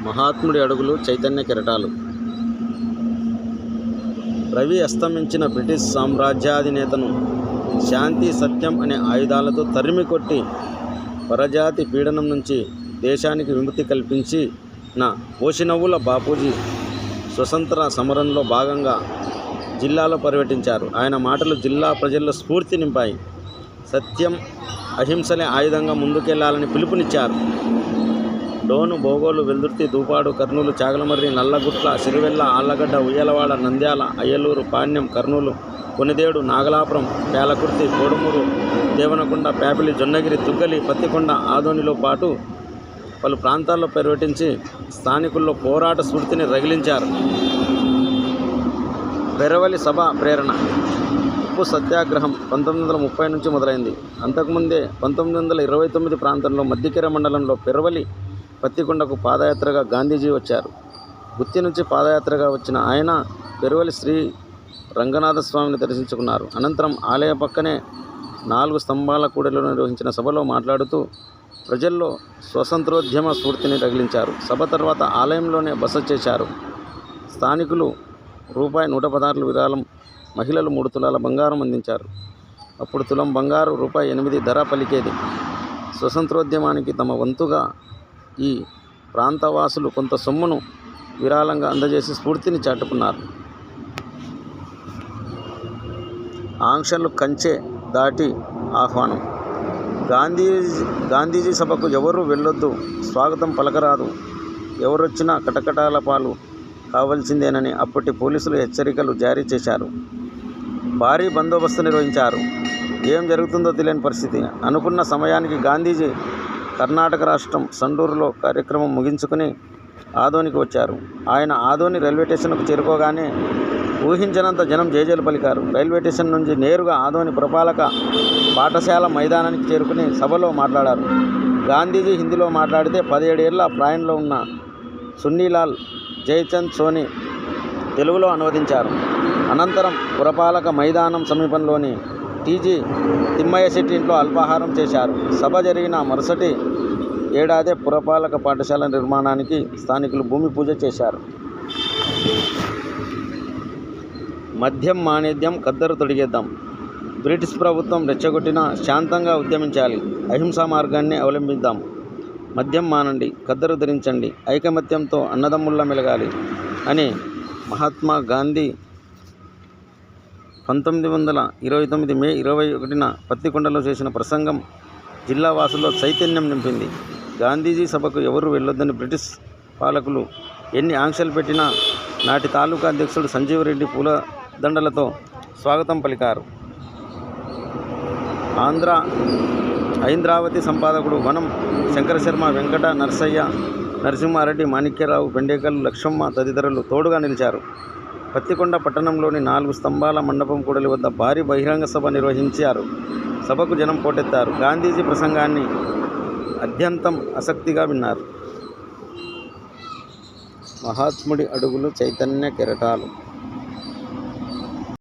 మహాత్ముడి అడుగులు చైతన్య కెరటాలు. రవి అస్తమించిన బ్రిటిష్ సామ్రాజ్యాధినేతను శాంతి సత్యం అనే ఆయుధాలతో తరిమి కొట్టి పరజాతి పీడనం నుంచి దేశానికి విముక్తి కల్పించిన ఓషినవ్వుల బాపూజీ స్వతంత్ర సమరంలో భాగంగా జిల్లాలో పర్యటించారు. ఆయన మాటలు జిల్లా ప్రజల్లో స్ఫూర్తి నింపాయి. సత్యం అహింసలే ఆయుధంగా ముందుకెళ్లాలని పిలుపునిచ్చారు. డోను, బోగోలు, వెల్దుర్తి, దూపాడు, కర్నూలు, చాగలమర్రి, నల్లగుట్ల, సిరివెల్ల, ఆళ్లగడ్డ, ఉయ్యలవాడ, నంద్యాల, అయ్యలూరు, పాణ్యం, కర్నూలు, కొనిదేడు, నాగలాపురం, పేలకుర్తి, కోడుమూరు, దేవనకొండ, పేపలి, జొన్నగిరి, తుగ్గలి, పత్తికొండ, ఆదోనిలో పాటు పలు ప్రాంతాల్లో పర్యటించి స్థానికుల్లో పోరాట స్ఫూర్తిని రగిలించారు. పెరవలి సభ ప్రేరణ. ఉప్పు సత్యాగ్రహం 1930 నుంచి మొదలైంది. అంతకుముందే 1929 ప్రాంతంలో మద్దికెర మండలంలో పెరవలి, పత్తికొండకు పాదయాత్రగా గాంధీజీ వచ్చారు. గుత్తి నుంచి పాదయాత్రగా వచ్చిన ఆయన పెరవలి శ్రీ రంగనాథ స్వామిని దర్శించుకున్నారు. అనంతరం ఆలయ పక్కనే 4 స్తంభాల కూడలిలో నిర్వహించిన సభలో మాట్లాడుతూ ప్రజల్లో స్వతంత్రోద్యమ స్ఫూర్తిని రగిలించారు. సభ తర్వాత ఆలయంలోనే బస చేశారు. స్థానికులు ₹116 విరాళం, మహిళలు 3 తులాల బంగారం అందించారు. అప్పుడు తులం బంగారు ₹8 ధర పలికేది. స్వతంత్రోద్యమానికి తమ వంతుగా ఈ ప్రాంతవాసులు కొంత సొమ్మును విరాళంగా అందజేసి స్ఫూర్తిని చాటుకున్నారు. ఆంక్షలు కంచె దాటి ఆహ్వానం. గాంధీజీ సభకు ఎవరూ వెళ్ళొద్దు, స్వాగతం పలకరాదు, ఎవరొచ్చినా కటకటాల పాలు కావాల్సిందేనని అప్పటి పోలీసులు హెచ్చరికలు జారీ చేశారు. భారీ బందోబస్తు నిర్వహించారు. ఏం జరుగుతుందో తెలియని పరిస్థితి. అనుకున్న సమయానికి గాంధీజీ కర్ణాటక రాష్ట్రం సండూరులో కార్యక్రమం ముగించుకుని ఆదోనికి వచ్చారు. ఆయన ఆదోని రైల్వే స్టేషన్కు చేరుకోగానే ఊహించినంత జనం జేజేలు పలికారు. రైల్వే స్టేషన్ నుంచి నేరుగా ఆదోని పురపాలక పాఠశాల మైదానానికి చేరుకుని సభలో మాట్లాడారు. గాంధీజీ హిందీలో మాట్లాడితే 17 ఏళ్ల ప్రాయంలో ఉన్న సున్నీలాల్ జయచంద్ సోని తెలుగులో అనువదించారు. అనంతరం పురపాలక మైదానం సమీపంలోని టీజీ తిమ్మయ్య శెట్టి ఇంట్లో అల్పాహారం చేశారు. సభ జరిగిన మరుసటి ఏడాదే పురపాలక పాఠశాల నిర్మాణానికి స్థానికులు భూమి పూజ చేశారు. మద్యం మానేద్యం, కద్దరు తొడిగేద్దాం. బ్రిటిష్ ప్రభుత్వం రెచ్చగొట్టినా శాంతంగా ఉద్యమించాలి. అహింసా మార్గాన్ని అవలంబిద్దాం. మద్యం మానండి, కద్దరు ధరించండి, ఐకమత్యంతో అన్నదమ్ముల్లా మెలగాలి అని మహాత్మా గాంధీ 1929 మే 21న పత్తికొండలో చేసిన ప్రసంగం జిల్లా వాసుల్లో చైతన్యం నింపింది. గాంధీజీ సభకు ఎవరూ వెళ్ళొద్దని బ్రిటిష్ పాలకులు ఎన్ని ఆంక్షలు పెట్టినా నాటి తాలూకా అధ్యక్షుడు సంజీవరెడ్డి పూలదండలతో స్వాగతం పలికారు. ఐంద్రావతి సంపాదకుడు వనం శంకరశర్మ, వెంకట నరసయ్య, నరసింహారెడ్డి, మాణిక్యరావు, పెండేకల్, లక్ష్మమ్మ తదితరులు తోడుగా నిలిచారు. పత్తికొండ పట్టణంలోని 4 స్తంభాల మండపం కూడలి వద్ద భారీ బహిరంగ సభ నిర్వహించారు. సభకు జనం పోటెత్తారు. గాంధీజీ ప్రసంగాన్ని అత్యంతం ఆసక్తిగా విన్నారు. మహాత్ముడి అడుగులు చైతన్య కెరటాలు.